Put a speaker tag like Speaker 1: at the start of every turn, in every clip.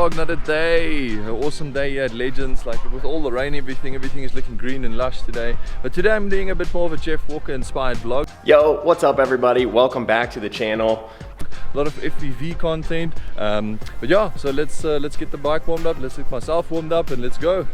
Speaker 1: vlog, another day. An awesome day here at Legends. Like with all the rain, everything is looking green and lush today. But today I'm doing a bit more of a Jeff Walker inspired vlog.
Speaker 2: Yo, what's up everybody? Welcome back to the channel.
Speaker 1: A lot of FPV content. But yeah, so let's get the bike warmed up. Let's get myself warmed up and let's go.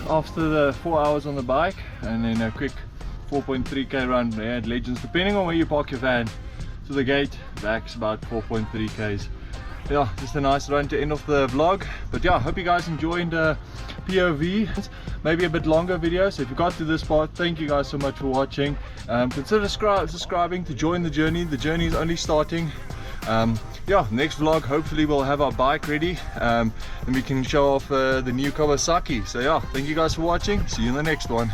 Speaker 1: After the 4 hours on the bike and then a quick 4.3k run there at Legends, depending on where you park your van, to the gate back's about 4.3k's. Yeah, just a nice run to end off the vlog. But yeah, hope you guys enjoyed the POV, maybe a bit longer video. So if you got to this part, thank you guys so much for watching. Consider subscribing to join the journey. The journey is only starting. Yeah, next vlog hopefully we'll have our bike ready and we can show off the new Kawasaki. So yeah, thank you guys for watching. See you in the next one.